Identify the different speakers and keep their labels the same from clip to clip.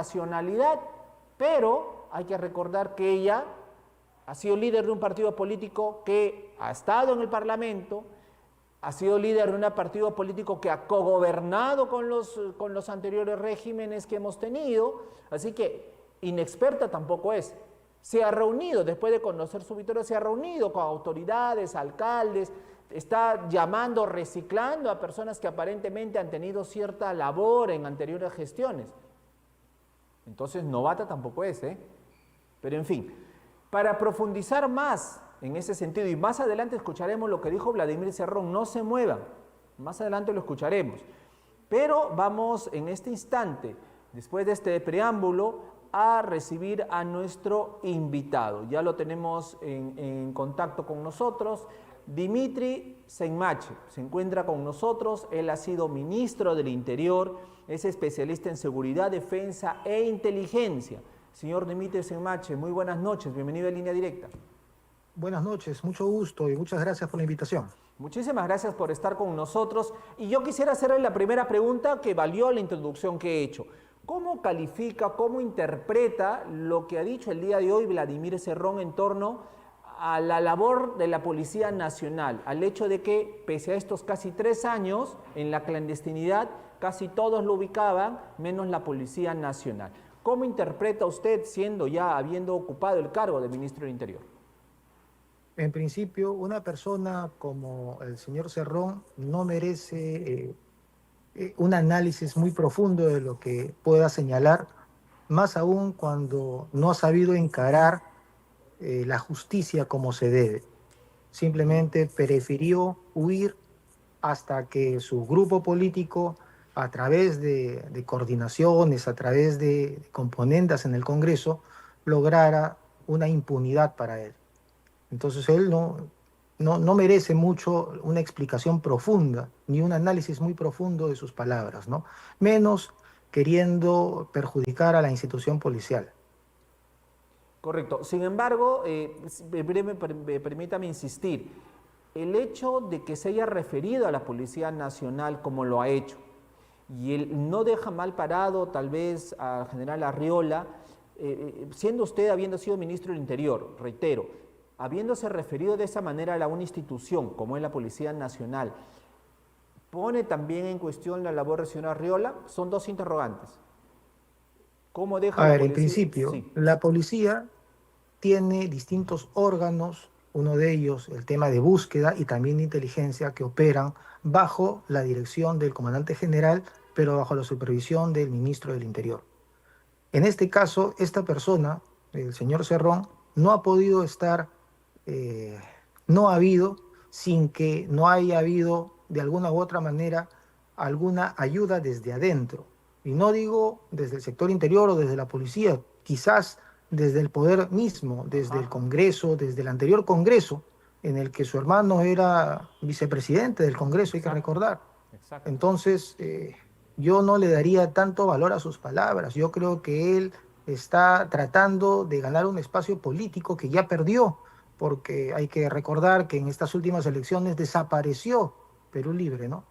Speaker 1: nacionalidad, pero hay que recordar que ella ha sido líder de un partido político que ha estado en el Parlamento, ha sido líder de un partido político que ha cogobernado con los anteriores regímenes que hemos tenido, así que inexperta tampoco es. Se ha reunido, después de conocer su victoria, se ha reunido con autoridades, alcaldes, está llamando, reciclando a personas que aparentemente han tenido cierta labor en anteriores gestiones. Entonces, novata tampoco es, ¿eh? Pero en fin, para profundizar más en ese sentido, y más adelante escucharemos lo que dijo Vladimir Cerrón, no se muevan, más adelante lo escucharemos. Pero vamos en este instante, después de este preámbulo, a recibir a nuestro invitado. Ya lo tenemos en contacto con nosotros. Dimitri Senmache se encuentra con nosotros. Él ha sido ministro del Interior, es especialista en seguridad, defensa e inteligencia. Señor Dimitri Senmache, muy buenas noches, bienvenido a Línea Directa.
Speaker 2: Buenas noches, mucho gusto y muchas gracias por la invitación.
Speaker 1: Muchísimas gracias por estar con nosotros. Y yo quisiera hacerle la primera pregunta que valió la introducción que he hecho. ¿Cómo califica, cómo interpreta lo que ha dicho el día de hoy Vladimir Cerrón en torno a la labor de la Policía Nacional, al hecho de que pese a estos casi 3 años en la clandestinidad, casi todos lo ubicaban, menos la Policía Nacional? ¿Cómo interpreta usted, habiendo ocupado el cargo de ministro del Interior?
Speaker 2: En principio, una persona como el señor Cerrón no merece un análisis muy profundo de lo que pueda señalar, más aún cuando no ha sabido encarar la justicia como se debe. Simplemente prefirió huir hasta que su grupo político, a través de coordinaciones, a través de componendas en el Congreso, lograra una impunidad para él. Entonces él no merece mucho una explicación profunda, ni un análisis muy profundo de sus palabras, ¿no? Menos queriendo perjudicar a la institución policial.
Speaker 1: Correcto. Sin embargo, permítame insistir, el hecho de que se haya referido a la Policía Nacional como lo ha hecho, y él no deja mal parado tal vez al general Arriola, siendo usted, habiendo sido ministro del Interior, reitero, habiéndose referido de esa manera a una institución como es la Policía Nacional, ¿pone también en cuestión la labor del señor Arriola? Son dos interrogantes. ¿Cómo deja
Speaker 2: A
Speaker 1: la
Speaker 2: ver, en
Speaker 1: policía?
Speaker 2: principio,
Speaker 1: Sí.
Speaker 2: la policía tiene distintos órganos, uno de ellos el tema de búsqueda y también de inteligencia, que operan bajo la dirección del comandante general, pero bajo la supervisión del ministro del Interior. En este caso, esta persona, el señor Cerrón, no ha podido estar, eh, no ha habido, sin que no haya habido de alguna u otra manera alguna ayuda desde adentro. Y no digo desde el sector interior o desde la policía, quizás desde el poder mismo, desde el Congreso, desde el anterior Congreso, en el que su hermano era vicepresidente del Congreso, hay que
Speaker 1: Exacto,
Speaker 2: recordar.
Speaker 1: exacto.
Speaker 2: Entonces, yo no le daría tanto valor a sus palabras. Yo creo que él está tratando de ganar un espacio político que ya perdió, porque hay que recordar que en estas últimas elecciones desapareció Perú Libre, ¿no?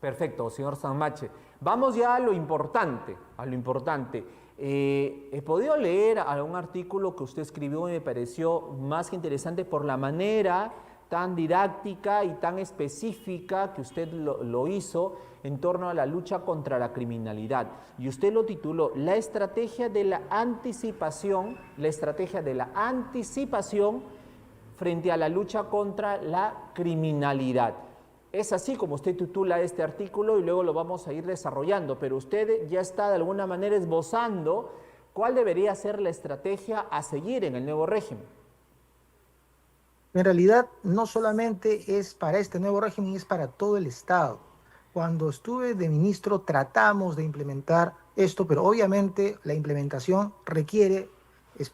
Speaker 1: Perfecto, señor Sanmache. Vamos ya a lo importante, a lo importante. He podido leer algún artículo que usted escribió y me pareció más que interesante por la manera tan didáctica y tan específica que usted lo hizo en torno a la lucha contra la criminalidad. Y usted lo tituló La estrategia de la anticipación, frente a la lucha contra la criminalidad. Es así como usted titula este artículo y luego lo vamos a ir desarrollando, pero usted ya está de alguna manera esbozando cuál debería ser la estrategia a seguir en el nuevo régimen.
Speaker 2: En realidad, no solamente es para este nuevo régimen, es para todo el Estado. Cuando estuve de ministro tratamos de implementar esto, pero obviamente la implementación requiere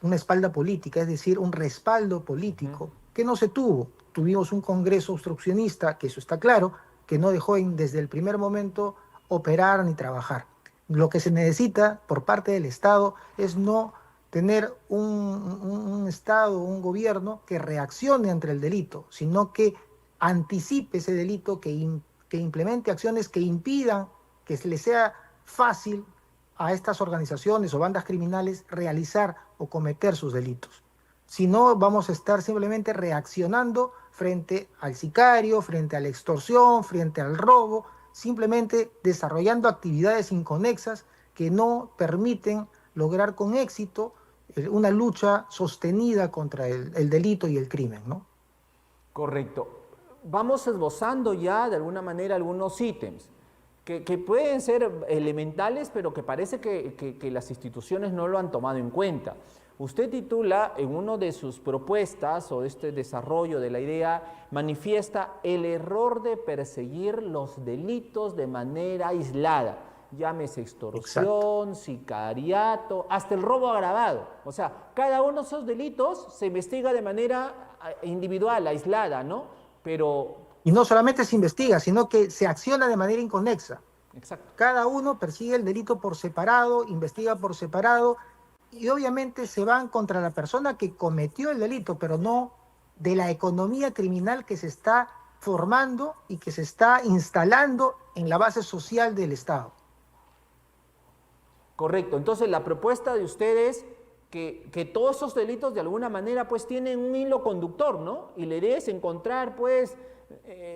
Speaker 2: una espalda política, es decir, un respaldo político que no se tuvo. Tuvimos un Congreso obstruccionista, que eso está claro, que no dejó desde el primer momento operar ni trabajar. Lo que se necesita por parte del Estado es no tener un Estado, un gobierno que reaccione ante el delito, sino que anticipe ese delito, que implemente acciones que impidan que se le sea fácil a estas organizaciones o bandas criminales realizar o cometer sus delitos. Si no, vamos a estar simplemente reaccionando frente al sicario, frente a la extorsión, frente al robo, simplemente desarrollando actividades inconexas que no permiten lograr con éxito una lucha sostenida contra el delito y el crimen, ¿no?
Speaker 1: Correcto. Vamos esbozando ya de alguna manera algunos ítems que pueden ser elementales, pero que parece que las instituciones no lo han tomado en cuenta. Usted titula en una de sus propuestas o de este desarrollo de la idea, manifiesta el error de perseguir los delitos de manera aislada. Llámese extorsión, sicariato, hasta el robo agravado. O sea, cada uno de esos delitos se investiga de manera individual, aislada, ¿no? Pero...
Speaker 2: Y no solamente se investiga, sino que se acciona de manera inconexa.
Speaker 1: Exacto.
Speaker 2: Cada uno persigue el delito por separado, investiga por separado, y obviamente se van contra la persona que cometió el delito, pero no de la economía criminal que se está formando y que se está instalando en la base social del Estado.
Speaker 1: Correcto. Entonces, la propuesta de ustedes que todos esos delitos de alguna manera pues tienen un hilo conductor, ¿no? Y la idea es encontrar pues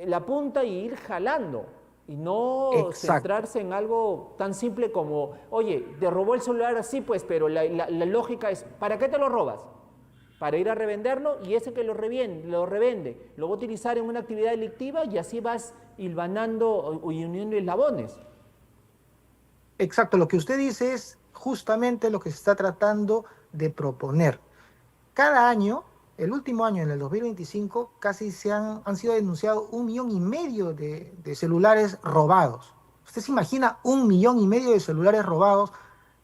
Speaker 1: la punta y ir jalando y no centrarse en algo tan simple como, oye, te robó el celular así pues, pero la lógica es, ¿para qué te lo robas? Para ir a revenderlo y ese que lo revende, lo va a utilizar en una actividad delictiva y así vas hilvanando y uniendo eslabones.
Speaker 2: Exacto, lo que usted dice es justamente lo que se está tratando de proponer. Cada año, el último año, en el 2025, casi han sido denunciados 1,5 millones de celulares robados. ¿Usted se imagina 1,5 millones de celulares robados?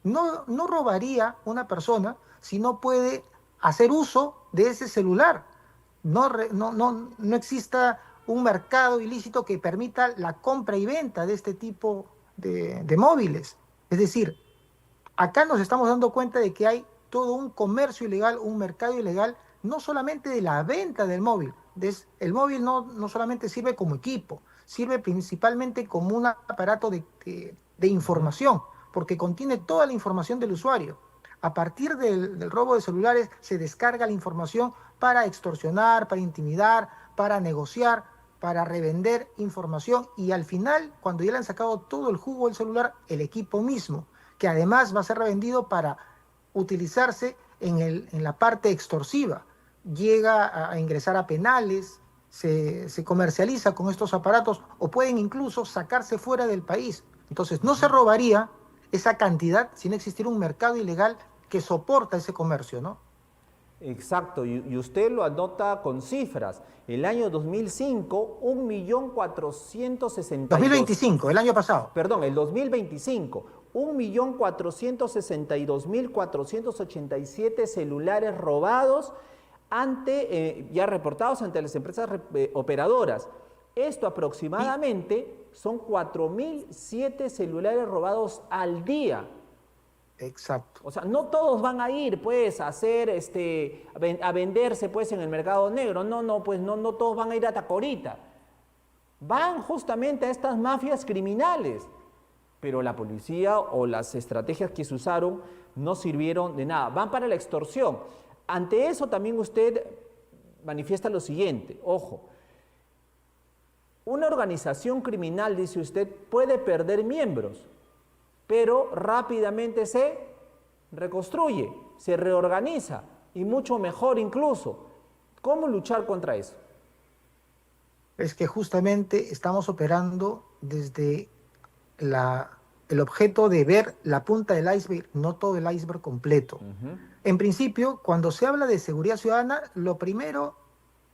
Speaker 2: No robaría una persona si no puede hacer uso de ese celular. No exista un mercado ilícito que permita la compra y venta de este tipo de móviles. Es decir, acá nos estamos dando cuenta de que hay todo un comercio ilegal, un mercado ilegal, no solamente de la venta del móvil. El móvil no solamente sirve como equipo, sirve principalmente como un aparato de información, porque contiene toda la información del usuario. A partir del robo de celulares se descarga la información para extorsionar, para intimidar, para negociar, para revender información y al final, cuando ya le han sacado todo el jugo del celular, el equipo mismo, que además va a ser revendido para utilizarse en la parte extorsiva. Llega a ingresar a penales, se comercializa con estos aparatos o pueden incluso sacarse fuera del país. Entonces no se robaría esa cantidad si no existiera un mercado ilegal que soporta ese comercio, ¿no?
Speaker 1: Exacto, y usted lo anota con cifras. El año 2005, 1.462.000.
Speaker 2: 2025, el año pasado.
Speaker 1: Perdón, el 2025, 1.462.487 celulares robados ya reportados ante las empresas operadoras. Esto aproximadamente son 4.007 celulares robados al día.
Speaker 2: Exacto.
Speaker 1: O sea, no todos van a ir, pues, a hacer, a venderse, pues, en el mercado negro. No, pues, no todos van a ir a Tacorita. Van justamente a estas mafias criminales. Pero la policía o las estrategias que se usaron no sirvieron de nada. Van para la extorsión. Ante eso también usted manifiesta lo siguiente. Ojo, una organización criminal, dice usted, puede perder miembros, pero rápidamente se reconstruye, se reorganiza y mucho mejor incluso. ¿Cómo luchar contra eso?
Speaker 2: Es que justamente estamos operando desde el objeto de ver la punta del iceberg, no todo el iceberg completo. En principio, cuando se habla de seguridad ciudadana, lo primero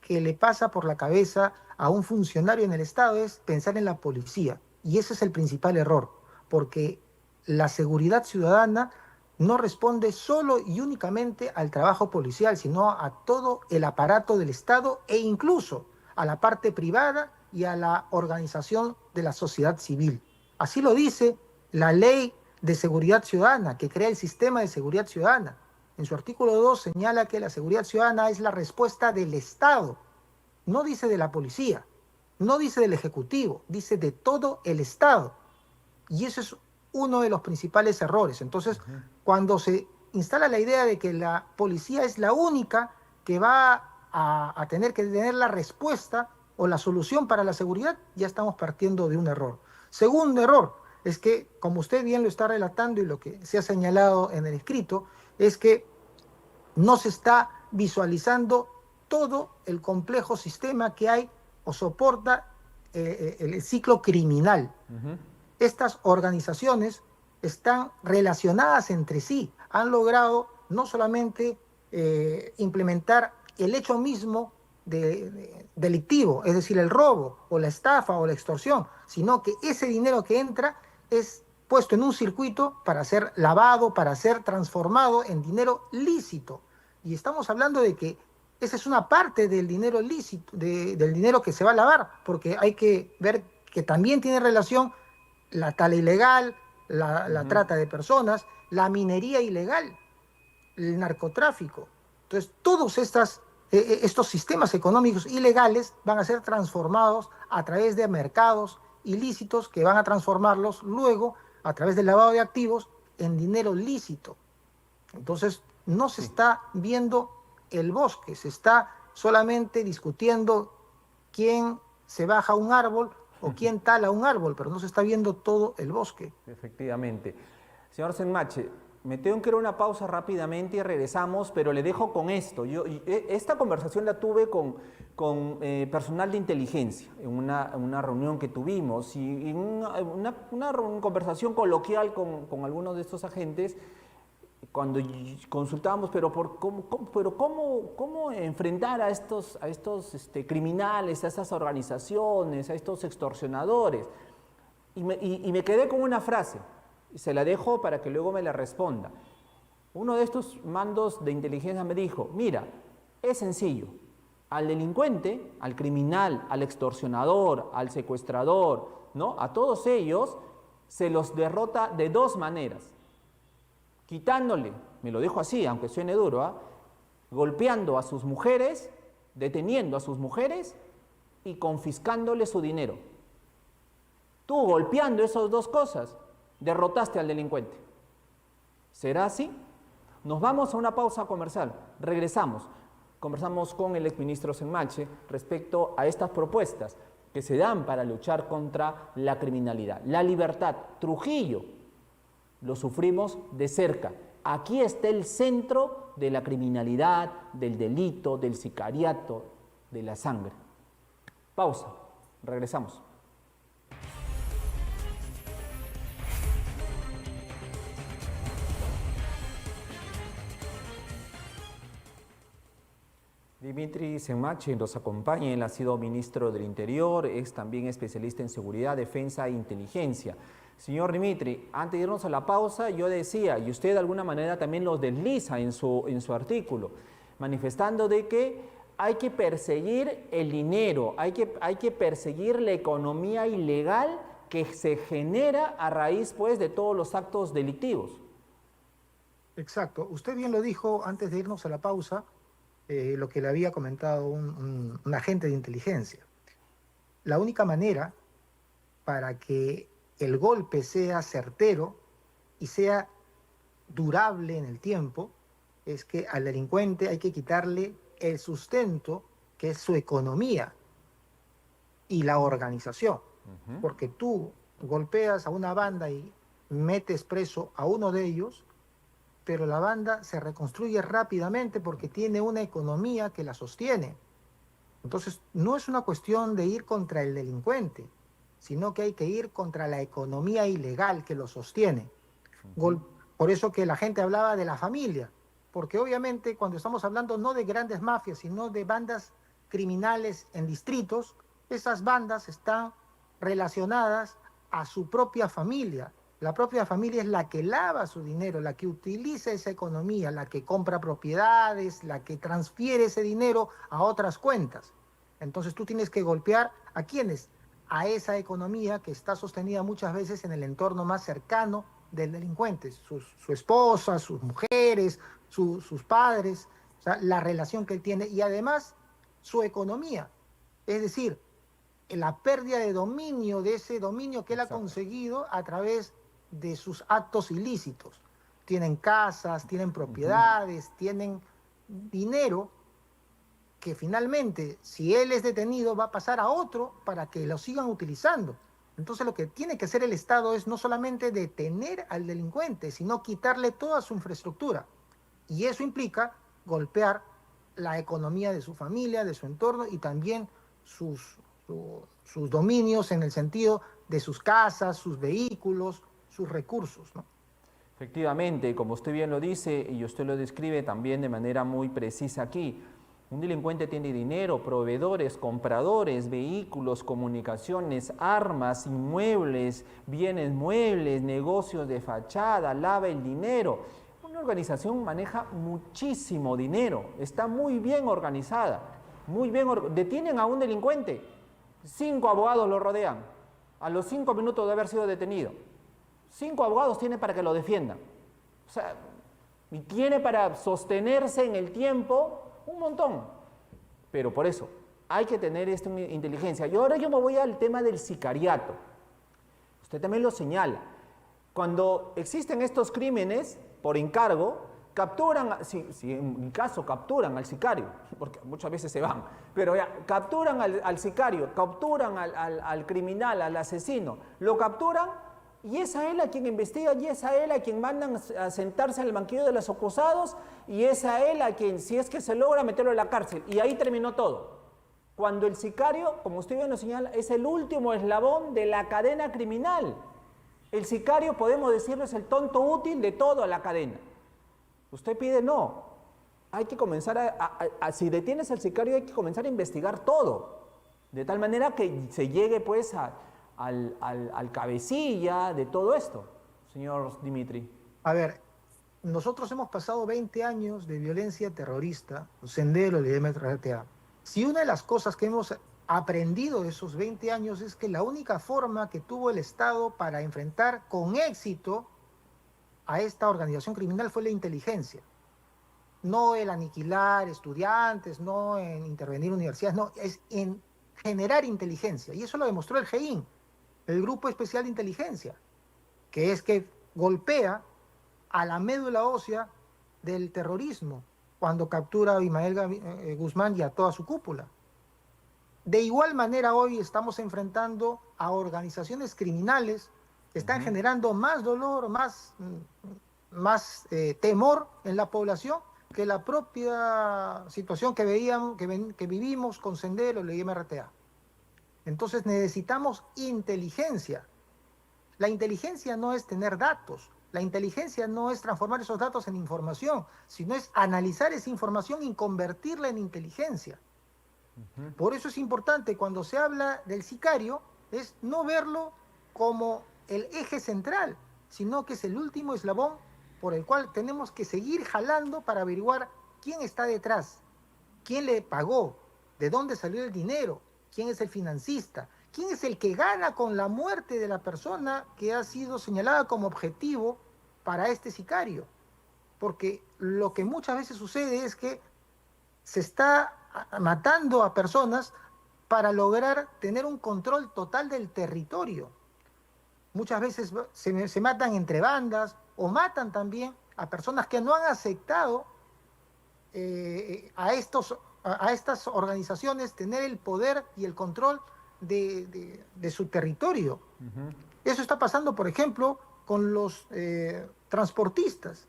Speaker 2: que le pasa por la cabeza a un funcionario en el Estado es pensar en la policía. Y ese es el principal error, porque la seguridad ciudadana no responde solo y únicamente al trabajo policial, sino a todo el aparato del Estado e incluso a la parte privada y a la organización de la sociedad civil. Así lo dice la Ley de Seguridad Ciudadana, que crea el sistema de seguridad ciudadana. En su artículo 2 señala que la seguridad ciudadana es la respuesta del Estado. No dice de la policía, no dice del Ejecutivo, dice de todo el Estado. Y eso es uno de los principales errores. Entonces, cuando se instala la idea de que la policía es la única que va a tener que tener la respuesta o la solución para la seguridad, ya estamos partiendo de un error. Segundo error es que, como usted bien lo está relatando y lo que se ha señalado en el escrito, es que no se está visualizando todo el complejo sistema que hay o soporta el ciclo criminal. Estas organizaciones están relacionadas entre sí, han logrado no solamente implementar el hecho mismo delictivo, es decir, el robo o la estafa o la extorsión, sino que ese dinero que entra es puesto en un circuito para ser lavado, para ser transformado en dinero lícito. Y estamos hablando de que esa es una parte del dinero lícito, del dinero que se va a lavar, porque hay que ver que también tiene relación la tala ilegal, la trata de personas, la minería ilegal, el narcotráfico. Entonces, todos estos sistemas económicos ilegales van a ser transformados a través de mercados ilícitos que van a transformarlos luego a través del lavado de activos en dinero lícito. Entonces, no se está viendo el bosque, se está solamente discutiendo quién se baja un árbol o quién tala un árbol, pero no se está viendo todo el bosque.
Speaker 1: Efectivamente. Señor Senmache, me tengo que ir a una pausa rápidamente y regresamos, pero le dejo con esto. Esta conversación la tuve con personal de inteligencia en una reunión que tuvimos y en una conversación coloquial con algunos de estos agentes. Cuando consultábamos, ¿cómo enfrentar a estos criminales, a estas organizaciones, a estos extorsionadores? Y me quedé con una frase, y se la dejo para que luego me la responda. Uno de estos mandos de inteligencia me dijo, mira, es sencillo, al delincuente, al criminal, al extorsionador, al secuestrador, ¿no? A todos ellos se los derrota de dos maneras. Quitándole, me lo dejo así, aunque suene duro, golpeando a sus mujeres, deteniendo a sus mujeres y confiscándole su dinero. Tú golpeando esas dos cosas, derrotaste al delincuente. ¿Será así? Nos vamos a una pausa comercial, regresamos. Conversamos con el exministro Senmache respecto a estas propuestas que se dan para luchar contra la criminalidad. La libertad, Trujillo, lo sufrimos de cerca. Aquí está el centro de la criminalidad, del delito, del sicariato, de la sangre. Pausa, regresamos. Dimitri Senmache nos acompaña, él ha sido ministro del Interior, es también especialista en seguridad, defensa e inteligencia. Señor Dimitri, antes de irnos a la pausa, yo decía, y usted de alguna manera también lo desliza en su artículo, manifestando de que hay que perseguir el dinero, hay que perseguir la economía ilegal que se genera a raíz, pues, de todos los actos delictivos.
Speaker 2: Exacto. Usted bien lo dijo antes de irnos a la pausa, lo que le había comentado un agente de inteligencia. La única manera para que el golpe sea certero y sea durable en el tiempo es que al delincuente hay que quitarle el sustento que es su economía y la organización. Porque tú golpeas a una banda y metes preso a uno de ellos, pero la banda se reconstruye rápidamente porque tiene una economía que la sostiene. Entonces, no es una cuestión de ir contra el delincuente, sino que hay que ir contra la economía ilegal que lo sostiene. Por eso que la gente hablaba de la familia, porque obviamente cuando estamos hablando no de grandes mafias, sino de bandas criminales en distritos, esas bandas están relacionadas a su propia familia. La propia familia es la que lava su dinero, la que utiliza esa economía, la que compra propiedades, la que transfiere ese dinero a otras cuentas. Entonces tú tienes que golpear ¿a quiénes? A esa economía que está sostenida muchas veces en el entorno más cercano del delincuente, su esposa, sus mujeres, sus padres, o sea, la relación que él tiene y además su economía, es decir, la pérdida de dominio, de ese dominio que él ha conseguido a través de sus actos ilícitos. Tienen casas, tienen propiedades, tienen dinero que finalmente, si él es detenido, va a pasar a otro para que lo sigan utilizando. Entonces lo que tiene que hacer el Estado es no solamente detener al delincuente, sino quitarle toda su infraestructura. Y eso implica golpear la economía de su familia, de su entorno y también sus dominios en el sentido de sus casas, sus vehículos, sus recursos, ¿no?
Speaker 1: Efectivamente, como usted bien lo dice y usted lo describe también de manera muy precisa aquí, un delincuente tiene dinero, proveedores, compradores, vehículos, comunicaciones, armas, inmuebles, bienes muebles, negocios de fachada, lava el dinero. Una organización maneja muchísimo dinero, está muy bien organizada, detienen a un delincuente, 5 abogados lo rodean, a los 5 minutos de haber sido detenido. 5 abogados tiene para que lo defiendan. O sea, y tiene para sostenerse en el tiempo un montón. Pero por eso, hay que tener inteligencia. Y ahora yo me voy al tema del sicariato. Usted también lo señala. Cuando existen estos crímenes por encargo, capturan, si en mi caso capturan al sicario, porque muchas veces se van, pero ya, capturan al sicario, capturan al criminal, al asesino, lo capturan y es a él a quien investiga, y es a él a quien mandan a sentarse en el banquillo de los acusados, y es a él a quien, si es que se logra, meterlo en la cárcel. Y ahí terminó todo. Cuando el sicario, como usted bien lo señala, es el último eslabón de la cadena criminal. El sicario, podemos decirlo, es el tonto útil de toda la cadena. Usted pide no. Hay que comenzar si detienes al sicario, hay que comenzar a investigar todo. De tal manera que se llegue pues al cabecilla de todo esto, señor Dimitri.
Speaker 2: A ver, nosotros hemos pasado 20 años de violencia terrorista, Sendero, el MRTA. Si una de las cosas que hemos aprendido de esos 20 años es que la única forma que tuvo el Estado para enfrentar con éxito a esta organización criminal fue la inteligencia. No el aniquilar estudiantes, no en intervenir universidades, no, es en generar inteligencia. Y eso lo demostró el GEIN, el Grupo Especial de Inteligencia, que es que golpea a la médula ósea del terrorismo cuando captura a Abimael Guzmán y a toda su cúpula. De igual manera hoy estamos enfrentando a organizaciones criminales que están generando más dolor, más temor en la población que la propia situación que vivimos con Sendero y el MRTA. Entonces necesitamos inteligencia. La inteligencia no es tener datos, la inteligencia no es transformar esos datos en información, sino es analizar esa información y convertirla en inteligencia. Por eso es importante cuando se habla del sicario, es no verlo como el eje central, sino que es el último eslabón por el cual tenemos que seguir jalando para averiguar quién está detrás, quién le pagó, de dónde salió el dinero, quién es el financista, quién es el que gana con la muerte de la persona que ha sido señalada como objetivo para este sicario. Porque lo que muchas veces sucede es que se está matando a personas para lograr tener un control total del territorio. Muchas veces se matan entre bandas o matan también a personas que no han aceptado a estas organizaciones tener el poder y el control de su territorio. Eso está pasando, por ejemplo, con los transportistas.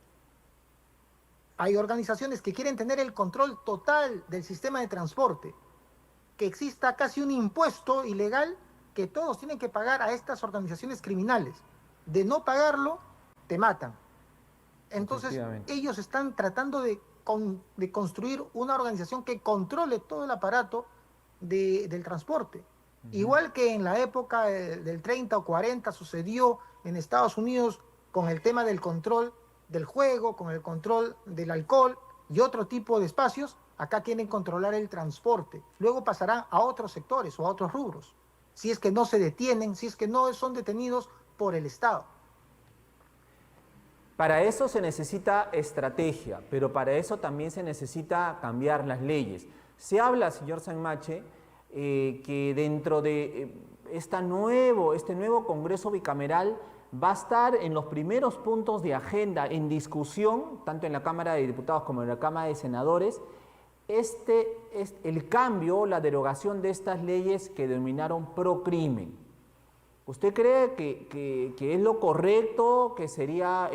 Speaker 2: Hay organizaciones que quieren tener el control total del sistema de transporte, que exista casi un impuesto ilegal que todos tienen que pagar a estas organizaciones criminales. De no pagarlo, te matan. Entonces, ellos están tratando de construir una organización que controle todo el aparato del transporte. Igual que en la época del 30 o 40 sucedió en Estados Unidos con el tema del control del juego, con el control del alcohol y otro tipo de espacios, acá quieren controlar el transporte. Luego pasarán a otros sectores o a otros rubros, si es que no se detienen, si es que no son detenidos por el Estado.
Speaker 1: Para eso se necesita estrategia, pero para eso también se necesita cambiar las leyes. Se habla, señor Sanmache, que dentro de este nuevo Congreso bicameral va a estar en los primeros puntos de agenda en discusión, tanto en la Cámara de Diputados como en la Cámara de Senadores, el cambio, la derogación de estas leyes que denominaron procrimen. ¿Usted cree que es lo correcto, que sería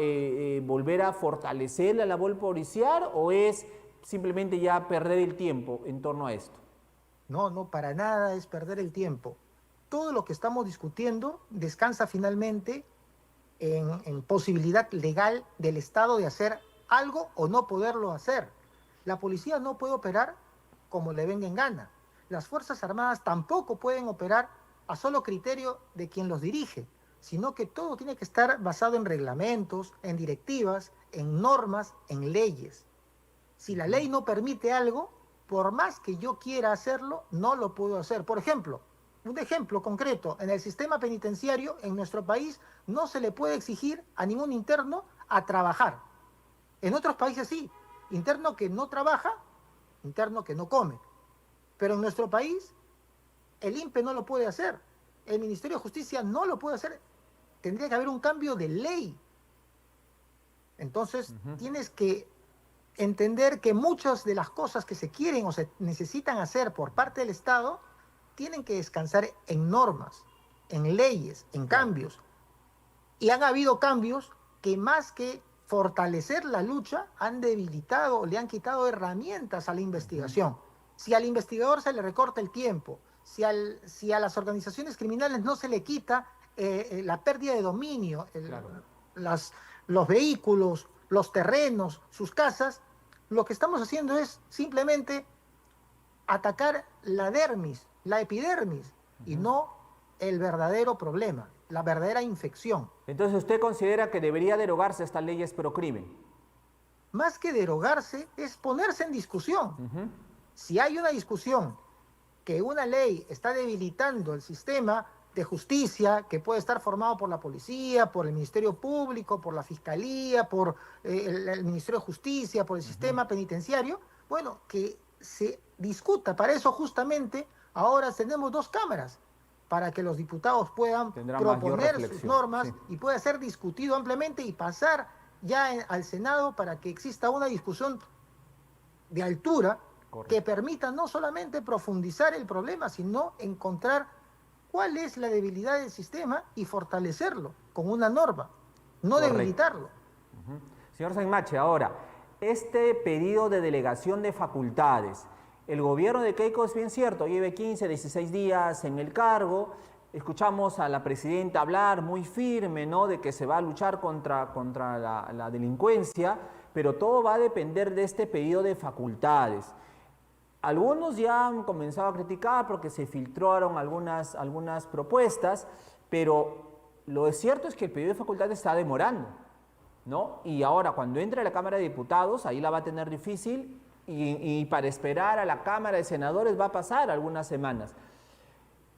Speaker 1: volver a fortalecer la labor policial, o es simplemente ya perder el tiempo en torno a esto?
Speaker 2: No, no, para nada es perder el tiempo. Todo lo que estamos discutiendo descansa finalmente en posibilidad legal del Estado de hacer algo o no poderlo hacer. La policía no puede operar como le venga en gana. Las Fuerzas Armadas tampoco pueden operar a solo criterio de quien los dirige, sino que todo tiene que estar basado en reglamentos, en directivas, en normas, en leyes. Si la ley no permite algo, por más que yo quiera hacerlo, no lo puedo hacer. Por ejemplo, un ejemplo concreto, en el sistema penitenciario en nuestro país no se le puede exigir a ningún interno a trabajar. En otros países sí, interno que no trabaja, interno que no come. Pero en nuestro país el INPE no lo puede hacer, el Ministerio de Justicia no lo puede hacer. Tendría que haber un cambio de ley. Entonces tienes que entender que muchas de las cosas que se quieren o se necesitan hacer por parte del Estado tienen que descansar en normas, en leyes, en cambios. Y han habido cambios que más que fortalecer la lucha han debilitado, le han quitado herramientas a la investigación. Si al investigador se le recorta el tiempo, si a las organizaciones criminales no se le quita la pérdida de dominio, los vehículos, los terrenos, sus casas, lo que estamos haciendo es simplemente atacar la dermis, la epidermis, y no el verdadero problema, la verdadera infección.
Speaker 1: Entonces, ¿usted considera que debería derogarse estas leyes procrimen?
Speaker 2: Más que derogarse, es ponerse en discusión. Si hay una discusión que una ley está debilitando el sistema de justicia, que puede estar formado por la policía, por el Ministerio Público, por la Fiscalía, por el Ministerio de Justicia, por el sistema penitenciario, bueno, que se discuta. Para eso justamente ahora tenemos dos cámaras, para que los diputados puedan proponer sus normas y pueda ser discutido ampliamente y pasar ya al Senado para que exista una discusión de altura que permita no solamente profundizar el problema, sino encontrar cuál es la debilidad del sistema y fortalecerlo con una norma, no debilitarlo.
Speaker 1: Señor Saimache, ahora, este pedido de delegación de facultades, el gobierno de Keiko, es bien cierto, lleva 15, 16 días en el cargo. Escuchamos a la presidenta hablar muy firme, ¿no?, de que se va a luchar contra la delincuencia, pero todo va a depender de este pedido de facultades. Algunos ya han comenzado a criticar porque se filtraron algunas propuestas, pero lo cierto es que el pedido de facultades está demorando, ¿no? Y ahora, cuando entre a la Cámara de Diputados, ahí la va a tener difícil, y para esperar a la Cámara de Senadores va a pasar algunas semanas.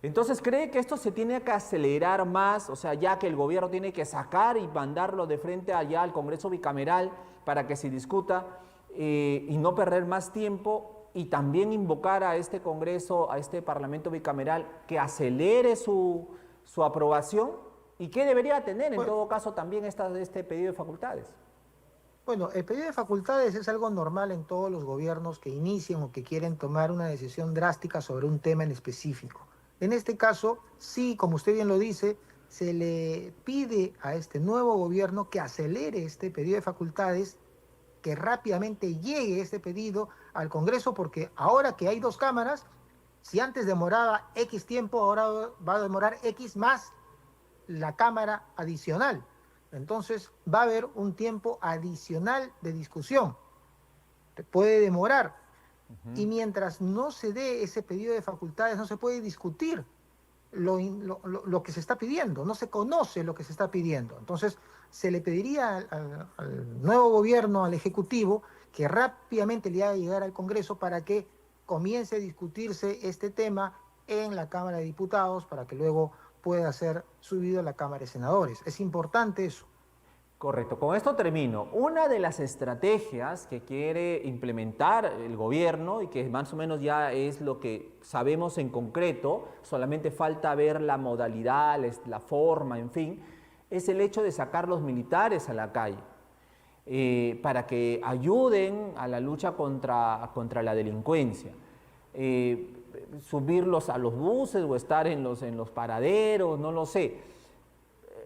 Speaker 1: Entonces, ¿cree que esto se tiene que acelerar más? O sea, ya que el gobierno tiene que sacar y mandarlo de frente allá al Congreso bicameral para que se discuta y no perder más tiempo, y también invocar a este Congreso, a este Parlamento bicameral, que acelere su aprobación. ¿Y qué debería tener en todo caso también este pedido de facultades?
Speaker 2: Bueno, el pedido de facultades es algo normal en todos los gobiernos que inician o que quieren tomar una decisión drástica sobre un tema en específico. En este caso, sí, como usted bien lo dice, se le pide a este nuevo gobierno que acelere este pedido de facultades, que rápidamente llegue este pedido al Congreso, porque ahora que hay dos cámaras, si antes demoraba X tiempo, ahora va a demorar X más la cámara adicional. Entonces va a haber un tiempo adicional de discusión. Puede demorar. Y mientras no se dé ese pedido de facultades, no se puede discutir lo que se está pidiendo, no se conoce lo que se está pidiendo. Entonces se le pediría al nuevo gobierno, al Ejecutivo, que rápidamente le haga llegar al Congreso para que comience a discutirse este tema en la Cámara de Diputados, para que luego pueda ser subido a la Cámara de Senadores. Es importante eso.
Speaker 1: Correcto, con esto termino. Una de las estrategias que quiere implementar el gobierno, y que más o menos ya es lo que sabemos en concreto, solamente falta ver la modalidad, la forma, en fin, es el hecho de sacar los militares a la calle, para que ayuden a la lucha contra la delincuencia. Subirlos a los buses o estar en los paraderos, no lo sé.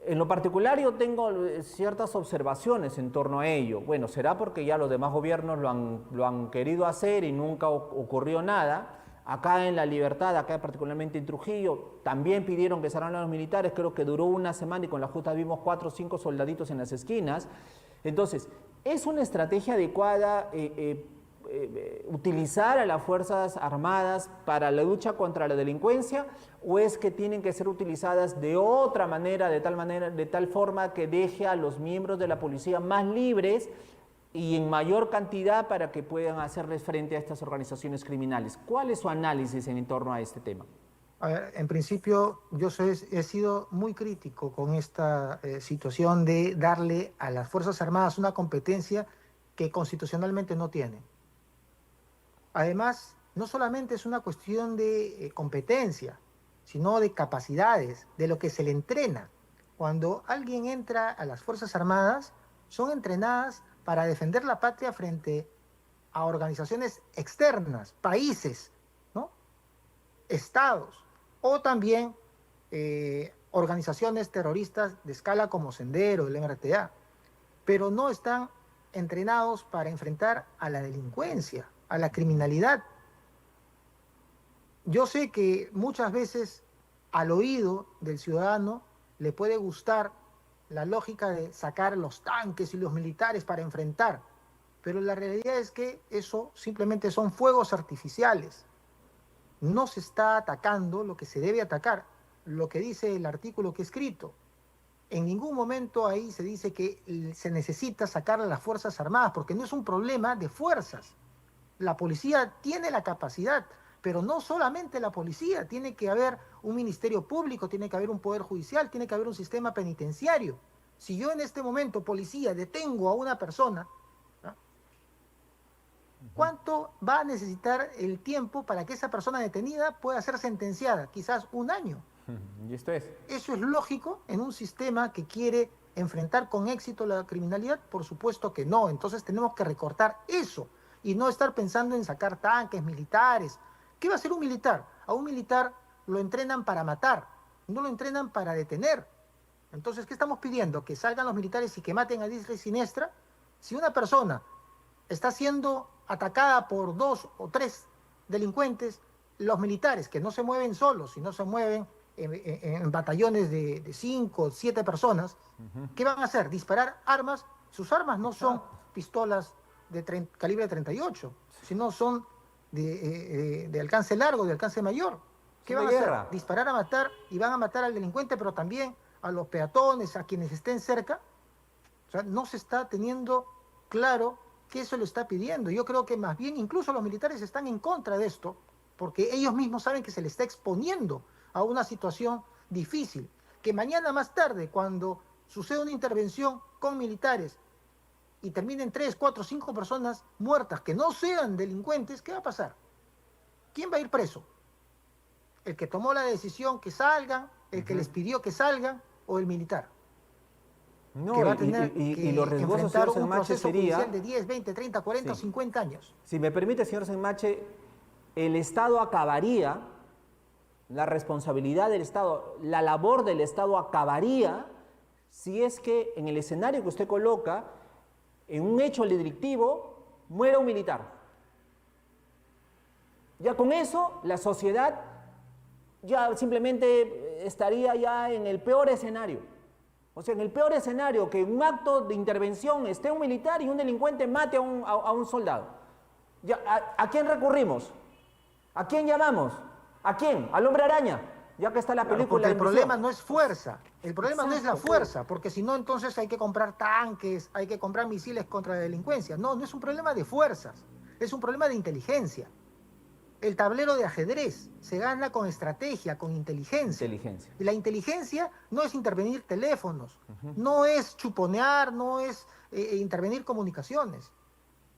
Speaker 1: En lo particular yo tengo ciertas observaciones en torno a ello. Bueno, será porque ya los demás gobiernos lo han querido hacer y nunca ocurrió nada. Acá en La Libertad, acá particularmente en Trujillo, también pidieron que salgan los militares, creo que duró una semana y con la justa vimos 4 o 5 soldaditos en las esquinas. Entonces, ¿es una estrategia adecuada utilizar a las Fuerzas Armadas para la lucha contra la delincuencia, o es que tienen que ser utilizadas de otra manera, de tal forma que deje a los miembros de la policía más libres y en mayor cantidad para que puedan hacerles frente a estas organizaciones criminales? ¿Cuál es su análisis en torno a este tema?
Speaker 2: A ver, en principio, yo he sido muy crítico con esta situación de darle a las Fuerzas Armadas una competencia que constitucionalmente no tiene. Además, no solamente es una cuestión de competencia, sino de capacidades, de lo que se le entrena. Cuando alguien entra a las Fuerzas Armadas, son entrenadas para defender la patria frente a organizaciones externas, países, ¿no? Estados, o también organizaciones terroristas de escala como Sendero, el MRTA, pero no están entrenados para enfrentar a la delincuencia, a la criminalidad. Yo sé que muchas veces al oído del ciudadano le puede gustar la lógica de sacar los tanques y los militares para enfrentar, pero la realidad es que eso simplemente son fuegos artificiales. No se está atacando lo que se debe atacar, lo que dice el artículo que he escrito. En ningún momento ahí se dice que se necesita sacar a las Fuerzas Armadas, porque no es un problema de fuerzas. La policía tiene la capacidad, pero no solamente la policía, tiene que haber un ministerio público, tiene que haber un poder judicial, tiene que haber un sistema penitenciario. Si yo en este momento, policía, detengo a una persona, ¿no?, ¿cuánto va a necesitar el tiempo para que esa persona detenida pueda ser sentenciada? Quizás 1 año.
Speaker 1: ¿Y esto es?
Speaker 2: ¿Eso es lógico en un sistema que quiere enfrentar con éxito la criminalidad? Por supuesto que no. Entonces tenemos que recortar eso y no estar pensando en sacar tanques, militares. ¿Qué va a hacer un militar? A un militar lo entrenan para matar, no lo entrenan para detener. Entonces, ¿qué estamos pidiendo? ¿Que salgan los militares y que maten a diestra y siniestra? Si una persona está siendo atacada por 2 o 3 delincuentes, los militares, que no se mueven solos, sino se mueven en batallones de 5 o 7 personas, ¿qué van a hacer? ¿Disparar armas? Sus armas no son pistolas de calibre 38, sino son de alcance largo, de alcance mayor. ¿Qué van a hacer? Disparar a matar, y van a matar al delincuente, pero también a los peatones, a quienes estén cerca. O sea, no se está teniendo claro qué eso lo está pidiendo. Yo creo que más bien incluso los militares están en contra de esto, porque ellos mismos saben que se les está exponiendo a una situación difícil, que mañana más tarde, cuando suceda una intervención con militares y terminen 3, 4, 5 personas muertas que no sean delincuentes, ¿qué va a pasar? ¿Quién va a ir preso? ¿El que tomó la decisión que salgan, el que les pidió que salgan, o el militar?
Speaker 1: No,
Speaker 2: que va a tener
Speaker 1: y lo riesgoso,
Speaker 2: enfrentar
Speaker 1: señor
Speaker 2: un
Speaker 1: Senmache,
Speaker 2: proceso
Speaker 1: sería
Speaker 2: judicial de 10, 20, 30, 40 o 50 años.
Speaker 1: Si me permite, señor Senmache, el Estado acabaría, la responsabilidad del Estado, la labor del Estado acabaría si es que en el escenario que usted coloca, en un hecho delictivo, muera un militar. Ya con eso, la sociedad ya simplemente estaría ya en el peor escenario. O sea, en el peor escenario, que en un acto de intervención esté un militar y un delincuente mate a un soldado. Ya, ¿a quién recurrimos? ¿A quién llamamos? ¿A quién? ¿Al hombre araña? Ya que está la película.
Speaker 2: Porque el problema no es fuerza, el problema no es la fuerza, porque si no, entonces hay que comprar tanques, hay que comprar misiles contra la delincuencia. No, no es un problema de fuerzas, es un problema de inteligencia. El tablero de ajedrez se gana con estrategia, con inteligencia. Y la inteligencia no es intervenir teléfonos, no es chuponear, no es intervenir comunicaciones.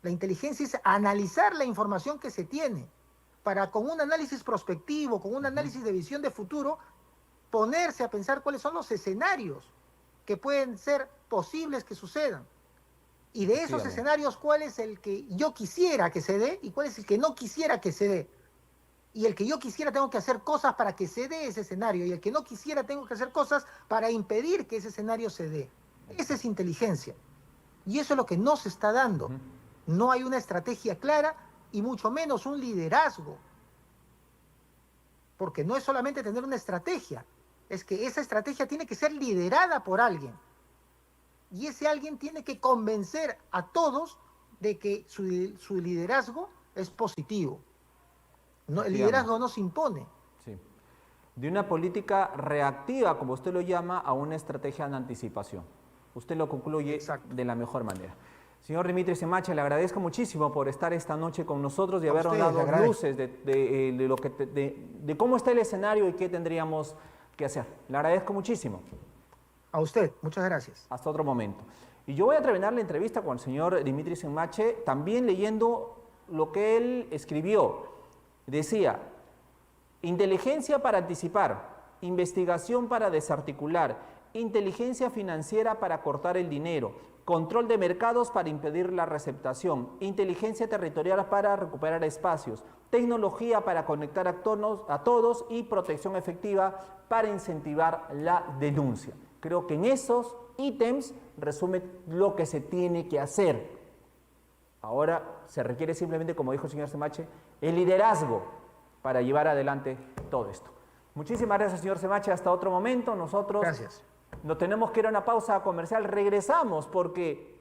Speaker 2: La inteligencia es analizar la información que se tiene para, con un análisis prospectivo, con un análisis de visión de futuro, ponerse a pensar cuáles son los escenarios que pueden ser posibles que sucedan. Y de esos escenarios, ¿cuál es el que yo quisiera que se dé y cuál es el que no quisiera que se dé? Y el que yo quisiera tengo que hacer cosas para que se dé ese escenario, y el que no quisiera tengo que hacer cosas para impedir que ese escenario se dé. Esa es inteligencia. Y eso es lo que no se está dando. No hay una estrategia clara y mucho menos un liderazgo. Porque no es solamente tener una estrategia, es que esa estrategia tiene que ser liderada por alguien. Y ese alguien tiene que convencer a todos de que su liderazgo es positivo. No, el liderazgo no se impone.
Speaker 1: Sí. De una política reactiva, como usted lo llama, a una estrategia de anticipación. Usted lo concluye de la mejor manera. Señor Dimitri Semache, le agradezco muchísimo por estar esta noche con nosotros y habernos dado luces de cómo está el escenario y qué tendríamos que hacer. Le agradezco muchísimo.
Speaker 2: A usted, muchas gracias.
Speaker 1: Hasta otro momento. Y yo voy a terminar la entrevista con el señor Dimitri Semache también leyendo lo que él escribió. Decía, inteligencia para anticipar, investigación para desarticular, inteligencia financiera para cortar el dinero, control de mercados para impedir la receptación, inteligencia territorial para recuperar espacios, tecnología para conectar a todos y protección efectiva para incentivar la denuncia. Creo que en esos ítems resume lo que se tiene que hacer. Ahora se requiere simplemente, como dijo el señor Semache, el liderazgo para llevar adelante todo esto. Muchísimas gracias, señor Semache. Hasta otro momento. Nosotros nos tenemos que ir a una pausa comercial. Regresamos porque